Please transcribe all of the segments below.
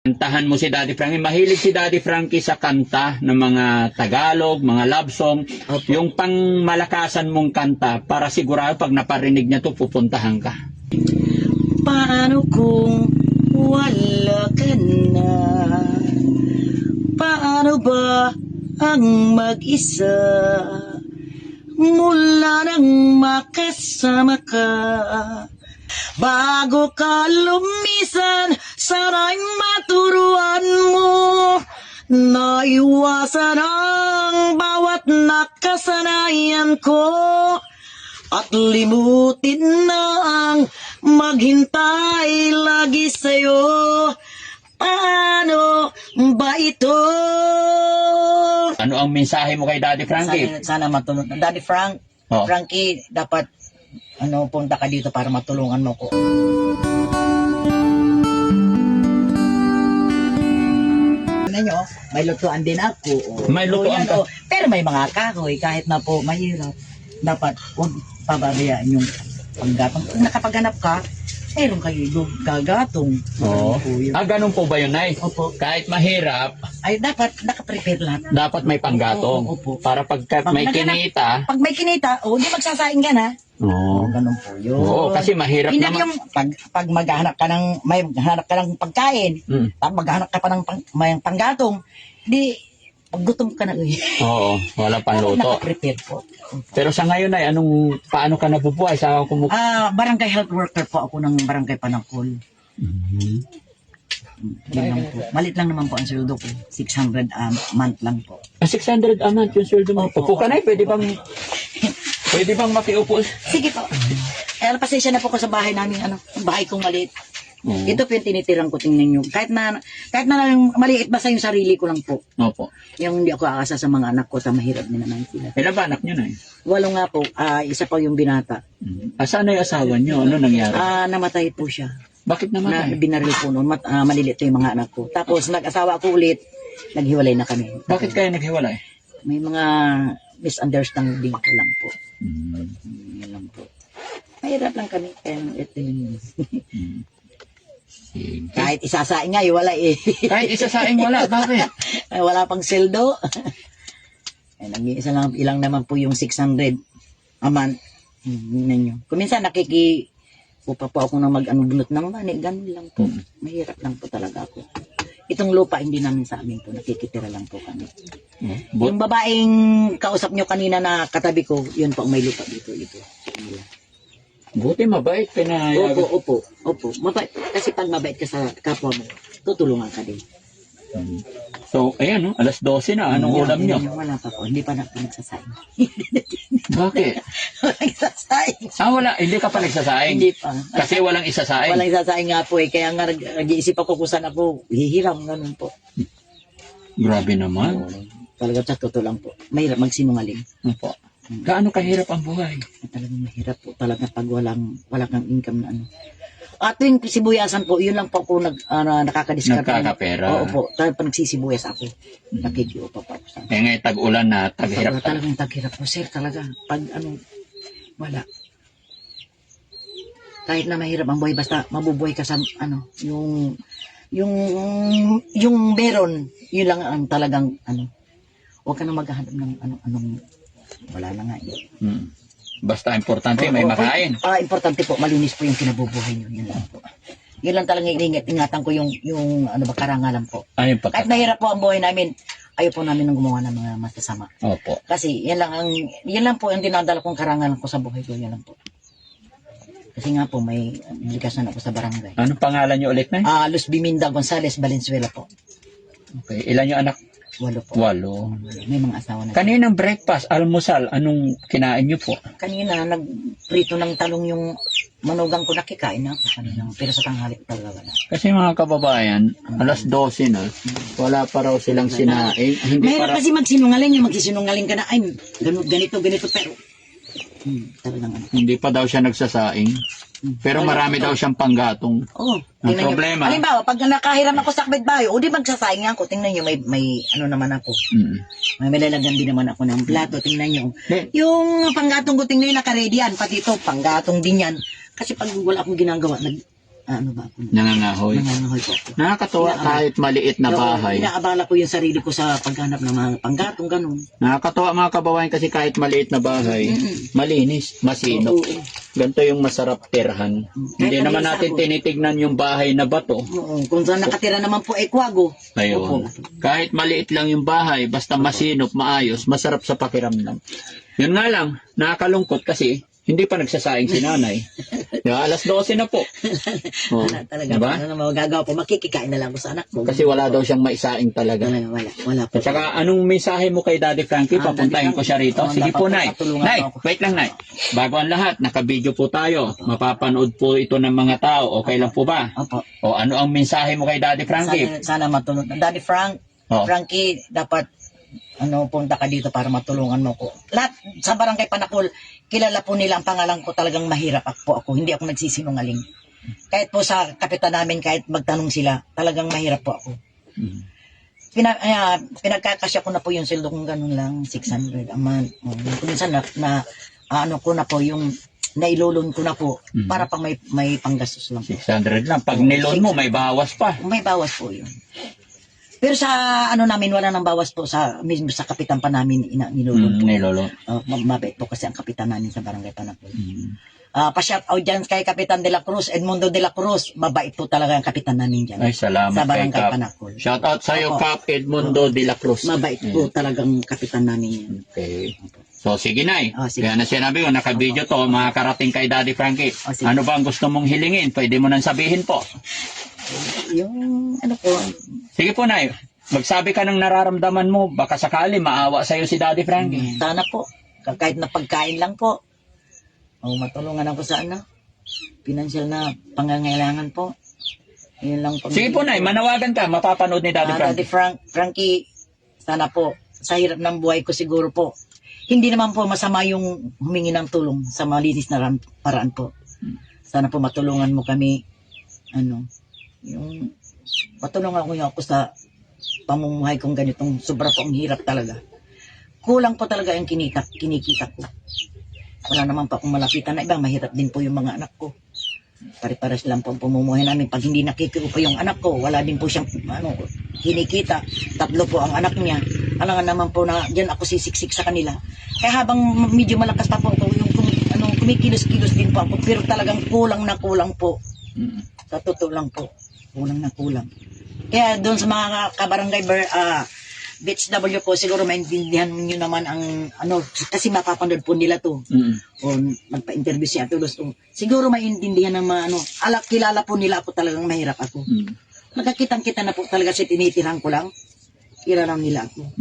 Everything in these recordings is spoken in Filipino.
Kantahan mo si Daddy Frankie. Mahilig si Daddy Frankie sa kanta ng mga Tagalog, mga love song. Opo. Yung pangmalakasan mong kanta para sigurado pag naparinig niya to pupuntahan ka. Paano kung wala ka na? Paano ba ang mag-isa? Mula nang makasama ka, bago ka lumisan, sana'y maturuan mo na iwasan ang bawat nakasanayan ko at limutin na ang maghintay lagi sa'yo. Paano ba ito? Ano ang mensahe mo kay Daddy Frankie? Sana matulungan. Daddy Oh. Frankie, dapat punta ka dito para matulungan mo ko. Nyo, may lutuan din ako. May lutuan ka? Pero may mga kahoy, kahit na po mahirap. Dapat huwag pababayaan yung panggatong. Kung nakapaghanap ka, meron kayo gagatong. Oo. Ganun po yun. Ganun po ba yun, Nay? Opo. Kahit mahirap, Ay, dapat nakaprepare lahat. dapat may panggatong. Opo. Para pag may naghanap- kinita. Pag may kinita, di magsasaing ka na. Oo. Ganun po yun. Oo, kasi mahirap Hindi naman. yung pag maghahanap ka ng may hanap ka ng pagkain, Mm. pag maghahanap ka pa ng may panggatong, di pag gutom ka na Oo, wala pang luto. naka-prepare po. Pero sa ngayon ay paano ka nabubuhay sa Barangay health worker po ako ng barangay Panangkol. Yun lang po. Malit lang naman po ang sweldo ko. 600 a month lang po. 600 a month yung sweldo mo. Opo. Upo ka na, pwede bang makiupo? Sige po. Pasensya na po ko sa bahay namin, bahay kong maliit. Oo. Ito po yung tinitirang ko, tingnan nyo. Kahit na maliit basta yung sarili ko lang po. Opo. Yung hindi ako aasa sa mga anak ko, mahirap din naman sila. Ilan ba anak nyo na eh? 8 nga po, isa pa yung binata. Saan na yung asawa nyo? Ano nangyari? Namatay po siya. Bakit Na naman? binaril po noon, maliliit yung mga anak ko. Tapos nag-asawa ko ulit, naghiwalay na kami. Bakit kayo naghiwalay? May mga misunderstanding ko lang po. Yun lang po. Mahirap lang kami, kaya ito yun. Kahit isasaing nga, wala eh. Kahit isa sa aing wala, bakit? Wala pang seldo. Nag-iisa lang, ilang naman po yung 600 a month. Ninyo. Kung minsan upa po ako na mag-bunot ng mani, ganun lang po. Mahirap lang po talaga ako. Itong lupa, hindi namin sa amin po. Nakikitira lang po kami. Yung babaeng kausap nyo kanina na katabi ko, yun po ang may lupa dito. Buti mabait, pinayagan. Opo. Mabait. Kasi pag mabait ka sa kapwa mo, tutulungan ka din. So, ayan, no? Alas 12 na. Anong ulam nyo? Wala pa po. Hindi pa na nagsasaing. Bakit? Wala nagsasaing. Wala. Hindi ka pa nagsasaing. Hindi pa. Kasi walang isasaing. Walang sasaing nga po eh. Kaya nga nag-iisip ako kung saan ako hihiram. Ganun po. Grabe naman. Talaga sa totoo lang po. Mahirap magsinungaling. Opo. Gaano kahirap ang buhay? Talagang mahirap po. Talaga pag wala kang income na At yung sibuyasan po, yun lang po ako nakakadiskarte. Nagkakapera. Oo po. Pag nagsisibuyas ako, nakikiupa pa ako sa Ngayon, tag-ulan na, taghirap ka. Talagang taghirap po, sir. Talaga. Pag wala. Kahit na mahirap ang buhay, basta mabubuhay ka sa, yung meron, yun lang ang talagang, huwag ka na maghahanap ng wala na nga eh. Basta importante, may makain. Importante po, malinis po yung kinabubuhay nyo. Yun lang po. Yun lang talagang ingatan ko yung karangalan po. Ayun pa. Kahit mahirap po ang buhay namin, ayaw po namin nang gumawa ng mga masasama. Opo. Kasi yan lang po ang dinadala kong karangalan ko sa buhay ko. Yan lang po. Kasi nga po, may obligasyon ako sa barangay. Anong pangalan nyo ulit na? Luz Biminda Gonzales Valenzuela po. Okay. Ilan yung anak? 8 po. 8. May mga asawa na. Kaninang breakfast, almusal, anong kinain nyo po? Kanina, nagprito ng talong yung manugang ko, nakikain na ako kanina. Pero sa tanghali talaga wala. Kasi mga kababayan, alas 12 na, wala pa raw silang sinaing. Hindi Mahirap para... kasi magsinungaling. Yung magsisinungaling ka na, ay, ganito, pero... talagang Hindi pa daw siya nagsasaing. Pero marami daw siyang panggatong. Oo. Ang problema. Halimbawa, pag nakahiram ako sa kapitbahay, di magsasayang ako. Tingnan nyo, may naman ako. May lalagyan din naman ako ng plato. Tingnan nyo. Yung panggatong ko, tingnan nyo, nakaready yan. Pati ito, panggatong din yan. Kasi pag wala akong ginagawa, ano ba ako? Nangangahoy. Nangangahoy po ako. Nakakatuwa kahit maliit na bahay. Inaabala ko yung sarili ko sa paghanap ng mga panggatong ganun. Nakakatuwa mga kababayan kasi kahit maliit na bahay, malinis, masinop. Oo. Ganito yung masarap tirhan. Hindi Kahit naman malinis natin ako. tinitignan yung bahay na bato. Oo. Kung saan nakatira naman po ay kwago. Ayun. Kahit maliit lang yung bahay, basta masinop, maayos, masarap sa pakiramdam. Yun nga lang, nakakalungkot kasi hindi pa nagsasaing si nanay. Diba? Alas 12 na po. Oh, Wala talaga. diba? Ano naman magagawa po? Makikikain na lang ko sa anak ko. Kasi wala daw siyang maisaing talaga. Wala po. At saka, anong mensahe mo kay Daddy Frankie? Papuntahin ko siya rito. Sige po, Nay. Nay, wait lang, Nay. Bago ang lahat, nakabidyo po tayo. Mapapanood po ito ng mga tao. Okay lang po ba? Opo. O ano ang mensahe mo kay Daddy Frankie? Sana matulog. Daddy Oh. Frankie, dapat punta ka dito para matulungan mo ko. Lahat sa barangay Panakol, kilala po nila ang pangalan ko, talagang mahirap po ako. Hindi ako nagsisinungaling. Kahit po sa kapitan namin, kahit magtanong sila, talagang mahirap po ako. Mhm. Pinagkakasya ko na po yung sildo kung ganun lang, 600 a month. Minsan ano ko na po yung nailulon ko na po para pang may panggastos lang po. 600 lang. Pag nilon mo, may bawas pa. May bawas po yun. Pero sa ano namin, wala nang bawas po sa mismo sa kapitan pa namin nilulon po. Nilolon. Mabait po kasi ang kapitan namin sa barangay Panakol. Pa-shout out dyan kay Kapitan de la Cruz, Edmundo de la Cruz. Mabait po talaga ang kapitan namin dyan. Ay, salamat sa kay barangay Cap. Panakol. Shout out sa iyo, Opo. Cap Edmundo de la Cruz. Mabait po talagang kapitan namin yan. Okay. So, sige, Nay. Sige. Kaya na sinabi ko, naka-video to, makakarating kay Daddy Frankie. Sige. Ano ba ang gusto mong hilingin? Pwede mo nang sabihin po. Yung ano po, Sige po, Nay. Magsabi ka ng nararamdaman mo. Baka sakali maawa sa'yo si Daddy Frankie. sana po, kahit na pagkain lang po, matulungan ako sa financial na pangangailangan po. Yun lang po. Sige po, Nay. Manawagan ka. Mapapanood ni Daddy Frankie. Daddy Frankie, sana po, sa hirap ng buhay ko siguro po, hindi naman po masama yung humingi ng tulong sa malinis na paraan po. Sana po matulungan mo kami, yung matulungan ko ako sa pamumuhay kong ganitong sobra po ang hirap talaga. Kulang po talaga yung kinikita ko. Wala naman po akong malapitan na iba, mahirap din po yung mga anak ko. Pare-pares lang po ang pamumuhay namin. Pag hindi nakikiupo yung anak ko, wala din po siyang kinikita. 3 po ang anak niya. Alangan naman po na diyan ako sisiksik sa kanila. Kaya habang medyo malakas pa po ako, yung kumikilos-kilos din po ako, pero talagang kulang na kulang po. Sa totoo lang po, kulang na kulang. Kaya doon sa mga kabarangay Beach W po, siguro maintindihan nyo naman ang kasi mapapanood po nila to. O magpa-interview si Atulos. Siguro maintindihan ng mga kilala po nila ako, talagang mahirap ako. Nagkakitang-kita na po talaga si tinitiran ko lang. Kilala nila ako.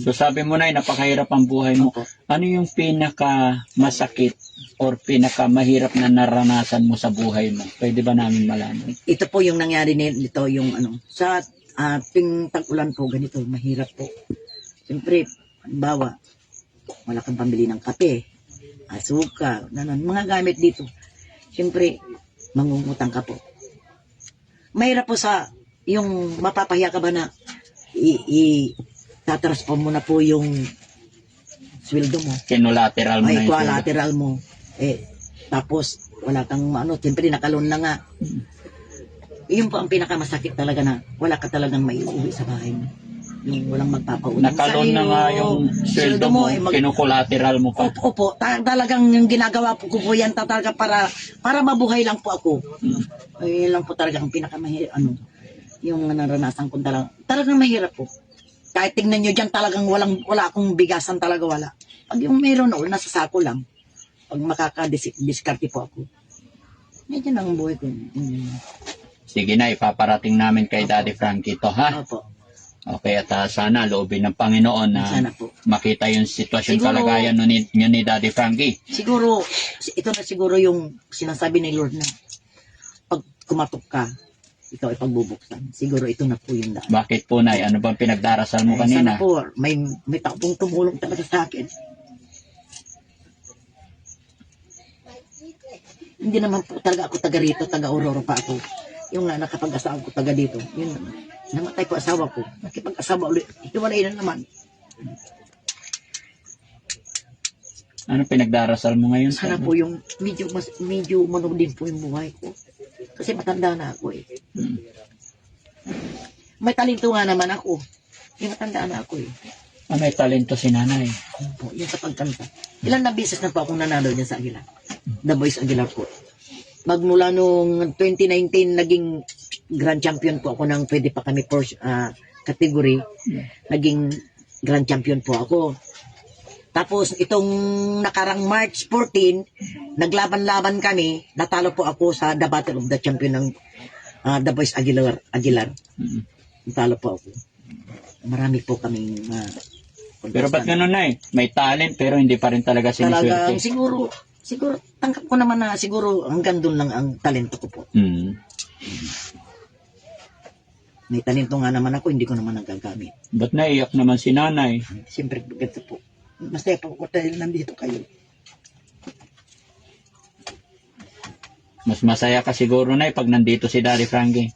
So sabi mo, Nay, napakahirap ang buhay mo. Opo. Ano yung pinaka masakit or pinaka mahirap na naranasan mo sa buhay mo? Pwede ba namin malaman? Ito po yung nangyari nito, yung sa ating tag-ulan po, ganito, mahirap po. Siyempre, halimbawa, wala kang pambili ng kape, asuka, mga gamit dito. Siyempre, mangungutang ka po. Mahirap po yung mapapahiya ka ba na tatransform mo na po yung sweldo mo. Kinolateral mo na Ay, yung collateral mo. Tapos, wala kang siyempre nakalon na nga. Yun po ang pinakamasakit talaga na wala ka talagang maiuwi sa bahay mo. Yung walang magpapaunang nakalon na nga yung sweldo mo, kinukolateral mo pa. Opo, talagang yung ginagawa po ko po yan talaga para mabuhay lang po ako. Yun lang po talaga ang pinakamahirap, yung naranasan ko talagang mahirap po. Kahit tingnan nyo dyan, talagang wala akong bigasan talaga, wala. Pag yung meron nasa sako lang. Pag makakadiskarte po ako. Medyo nang buhay ko. Sige na, ipaparating namin kay Daddy Frankie to, ha? Opo. Okay, at sana loobin ng Panginoon na Sana po. makita yung sitwasyon Siguro- kalagayan ni Daddy Frankie. Siguro, ito na siguro yung sinasabi ni Lord na pag kumatok ka, ikaw ay pagbubuksan. Siguro ito na po yung daan. Bakit po, Nay? Ano bang pinagdarasal mo kanina? Sana po, may tao pong tumulong talaga sa akin. Hindi naman po talaga ako taga rito, taga Aurora pa ako. Yung nakapag-asawa ko taga dito, yun, namatay po asawa ko. Nakipag-asawa ulit, hiwalay na naman. Ano pinagdarasal mo ngayon? Sana po yung medyo umano din po yung buhay ko. Kasi matanda na ako eh. Mm. May talento nga naman ako. Matanda na ako eh. May talento si nanay. Po, yung sa pagkanta. Ilan na beses na po akong nanalo dyan sa Aguilar. The Voice Aguilar po. Magmula nung 2019, naging grand champion po ako ng pwede pa kami first category. Naging grand champion po ako. Tapos itong nakarang March 14, naglaban-laban kami. Natalo po ako sa The Battle of the Champion ng The Voice Aguilar. Natalo po ako. Marami po kaming Pero ba't ganun na eh? May talent pero hindi pa rin talaga talagang siniswerte. siguro tangkap ko naman na siguro hanggang doon lang ang talento ko po. Mm. May talento nga naman ako, hindi ko naman nagagamit. Ba't naiyak naman si nanay? Siyempre, ganito po. Masaya po ako dahil nandito kayo. Mas masaya ka siguro na pag nandito si Daddy Frankie.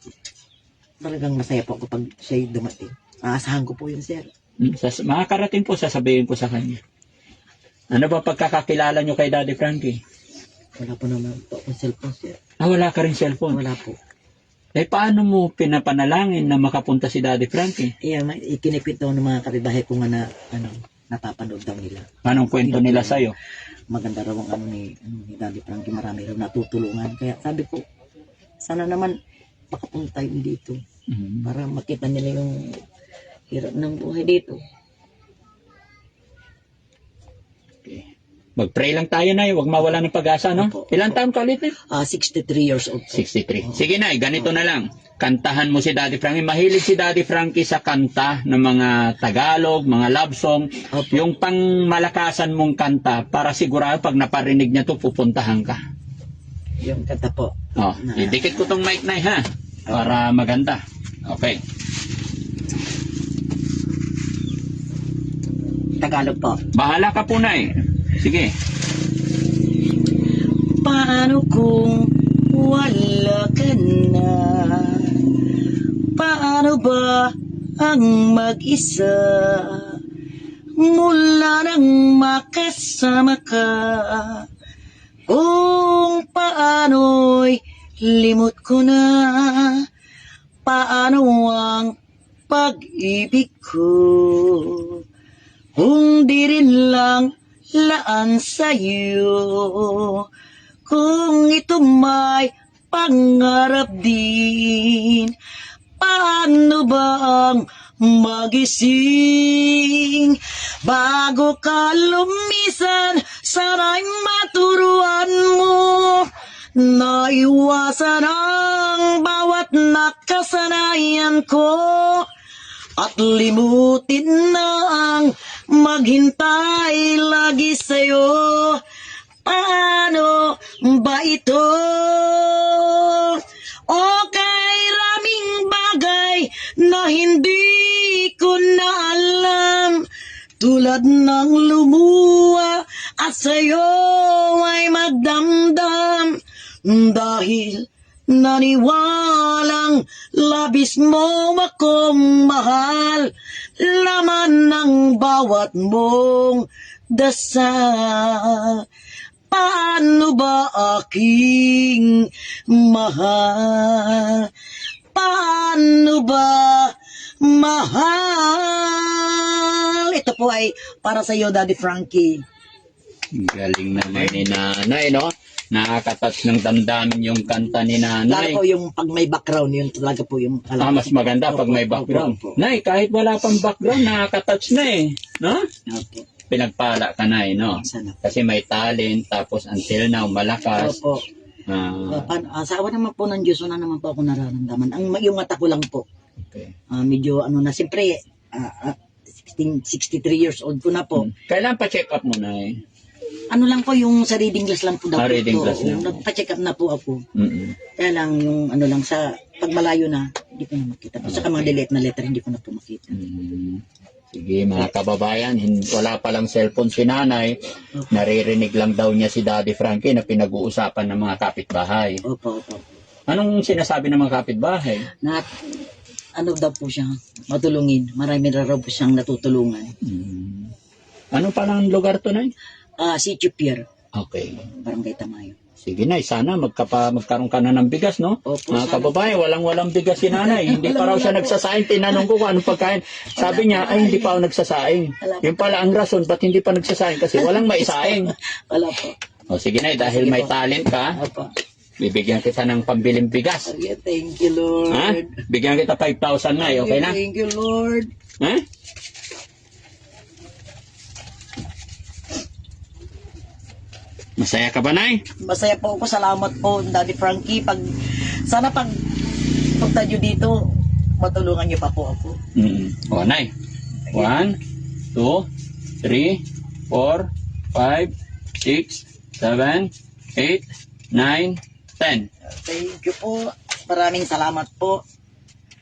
Talagang masaya po ako pag siya'y dumating. Aasahan ko po yun, sir. Makakarating po, sasabihin ko sa kanya. Ano ba pagkakakilala nyo kay Daddy Frankie? Wala po naman po akong cellphone, sir. Wala ka rin cellphone. Wala po. Paano mo pinapanalangin na makapunta si Daddy Frankie? Ikinipit daw ng mga kapitbahay ko nga na, napapanood daw nila. Anong kwento nila sa'yo? Maganda raw ang ni Daddy Frankie, marami raw natutulungan. Kaya sabi ko, sana naman makapunta yun dito para makita nila yung hirap ng buhay dito. Okay. Mag-pray lang tayo na, huwag mawala ng pag-asa, no? Opo. Ilang taon ka ulit? 63 years old. 63. Sige na, ganito na lang. Kantahan mo si Daddy Frankie. Mahilig si Daddy Frankie sa kanta ng mga Tagalog, mga love song. Opo. Yung pang malakasan mong kanta para sigurado pag naparinig niya to pupuntahan ka. Yung kanta po. Idikit ko tong mic na ha. Para maganda. Okay. Tagalog po. Bahala ka po, Nay. Sige. Paano kung wala ka na? Paano ba ang mag-isa? Mula nang makasama ka, kung paano'y limot ko na. Paano ang pag-ibig ko? Kung di rin lang laan sa'yo, kung ito may pangarap din, paano ba ang magising? Bago ka lumisan, sana'y maturuan mo na iwasan ang bawat nakasanayan ko at limutin na ang maghintay lagi sa'yo. Paano ba ito? Okay, raming bagay na hindi ko na alam, tulad ng lumuwa at sa'yo ay magdamdam, dahil naniwalang labis mo akong mahal, laman ng bawat mong dasal. Paano ba aking mahal? Paano ba mahal? Ito po ay para sa iyo, Daddy Frankie. Galing naman ni nanay, no? Nakaka-touch ng damdamin yung kanta ni Lalo nanay. po yung pag may background, yun talaga po yung Mas maganda pag may background. Opo. Nay, kahit wala pang background, nakaka-touch na eh. No? Opo. Pinagpala ka na eh, no? Sana. Kasi may talent, tapos until now, malakas. Opo. Sa awa naman po ng Diyos, wala naman po ako nararamdaman. Yung mata ko lang po. Okay. Medyo siyempre, 63 years old ko na po. Kailan pa-check up mo na eh? Ano lang po, yung sa reading glass lang po daw po. Reading glass lang. Nagpa-check up na po ako. Mm-mm. Kaya lang, yung lang sa pagmalayo na, hindi ko na makita. Sa mga delete na letter, hindi ko na po makita. Sige, mga kababayan, wala palang cellphone si nanay. Naririnig lang daw niya si Daddy Frankie na pinag-uusapan ng mga kapitbahay. Opo. Anong sinasabi ng mga kapitbahay? Na, daw po siya, matulungin. Marami na raw po siyang natutulungan. Ano palang lugar to, Nay? Sitio Pier, Okay. Barangay Tamayo. Sige na, sana magkaroon ka na ng bigas, no? Opo, Mga sana. kababayan, walang bigas si nanay. Hindi pa raw siya nagsasaing. Tinanong ko kung anong pagkain. Sabi niya, ay hindi pa ako nagsasaing. Yun pala ang rason, ba't hindi pa nagsasaing? Kasi walang maisaing. Wala po. O sige na, dahil may talent ka, Opo. bibigyan kita ng pambiling bigas. Okay, thank you, Lord. Ha? Bigyan kita 5,000 na, okay na? Thank you, Lord. Ha? Masaya ka ba, Nay? Masaya po ako. Salamat po, Daddy Frankie. Sana pag punta nyo dito, matulungan nyo pa po ako. O, Nay. 1, 2, 3, 4, 5, 6, 7, 8, 9, 10. Thank you po. Maraming salamat po.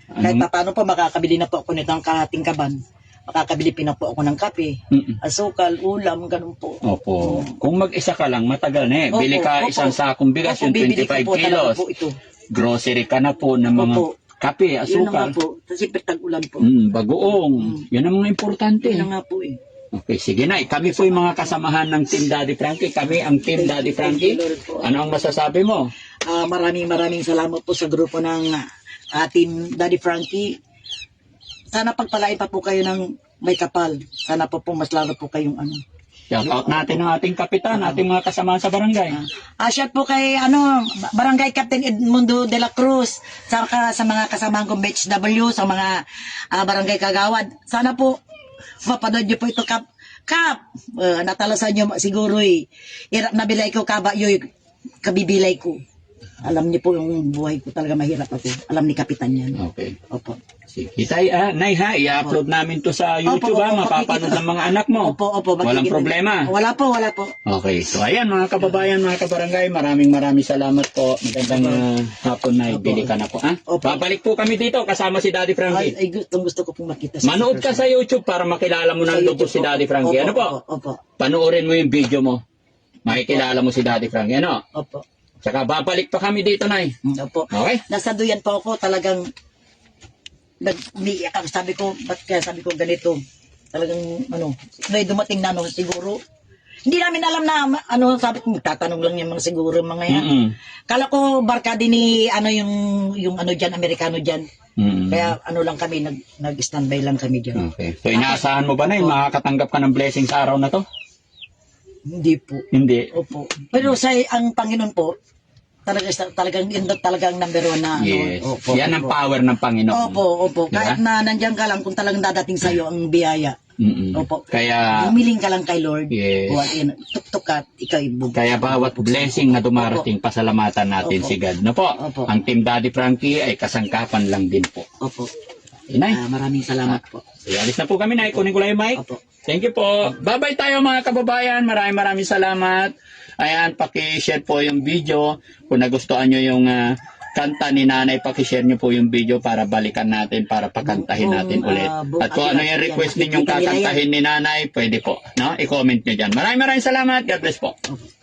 Kahit Ano? paano po, makakabili na po ako nitong kalahating kaban. Makakabili pa na po ako ng kape, asukal, ulam, ganun po. Opo. Kung mag-isa ka lang, matagal na eh. Opo, Bili ka opo. isang sakong bigas, Opo, yung bibili ko 25 po talaga kilos. po ito. Grocery ka na po ng mga Opo. kape, Yun na nga asukal. po. Kasi tag-ulan po. Bagoong. Yan ang mga importante. Yun na nga po eh. Okay, sige na. Kami po yung mga kasamahan ng Team Daddy Frankie. Kami ang Team Daddy Frankie. Thank you, Lord po. Ano ang masasabi mo? Maraming salamat po sa grupo ng Team Daddy Frankie. Sana pagpalain pa po kayo ng may kapal. Sana po mas lalo po kayong ano. Shout out natin ang ating kapitan, ating mga kasamahan sa barangay. Shout po kay Barangay Captain Edmundo de la Cruz, sa mga kasamahan kong BHW, sa mga barangay kagawad. Sana po mapanood niyo po ito, Kap. Natalasan niyo siguro hirap na bilay ko, kaba yoy kabibilay ko. Alam niyo po yung buhay ko talaga mahirap ako. Alam ni Kapitan yan. Okay. Opo. Sige. Nay, i-upload namin to sa YouTube, Opo, mapapanood ng mga anak mo. Opo. Walang problema. Wala po. Okay, so ayan mga kababayan, mga kabarangay, maraming salamat po. Magandang hapon na, bili ka na po. Opo. Babalik po kami dito kasama si Daddy Frankie. Ay gusto ko pong makita. Manood ka sa YouTube para makilala mo ng luto si Daddy Frankie. Ano po? Opo. Panoorin mo yung video mo. Makikilala mo si Daddy Frankie. Ano? Opo. Tsaka babalik pa kami dito, Nay. Opo. Okay? Nasa duyan po ako, talagang umiiyak ako. Sabi ko, ba't kaya sabi ko ganito? Talagang, may dumating na siguro. Hindi namin alam na, sabi ko, magtatanong lang yung mga siguro, mga yan. Kala ko, barka din ni, yung dyan, Amerikano dyan. Kaya, lang kami, nag-standby lang kami dyan. Okay. So, inaasahan mo ba, Nay, makakatanggap ka ng blessing sa araw na to? Hindi po. Hindi. Opo. Pero ang Panginoon po, talagang number one na Yes. Opo, Yan ang opo. power ng Panginoon. Opo. Diba? Kahit na nandiyan ka lang, kung talagang dadating sa'yo ang biyaya. Opo. Kaya, Humiling ka lang kay Lord. Yes. Tuk-tuk ka, ikaw ibubog. kaya bawat blessing na dumarating, pasalamatan natin Opo. si God. No po? Opo. Ang Team Daddy Frankie ay kasangkapan lang din po. Opo. Inay. Maraming salamat po. So, alis na po kami, Nay. Kunin ko lang yung mic. Opo. Thank you po. Bye-bye tayo mga kababayan. Maraming salamat. Ayan, paki-share po yung video. Kung nagustuhan nyo yung kanta ni Nanay, paki-share nyo po yung video para balikan natin, para pakantahin natin ulit. At kung ano yung request ninyong kakantahin ni Nanay, pwede po. No? I-comment nyo dyan. Maraming salamat. God bless po. Opo.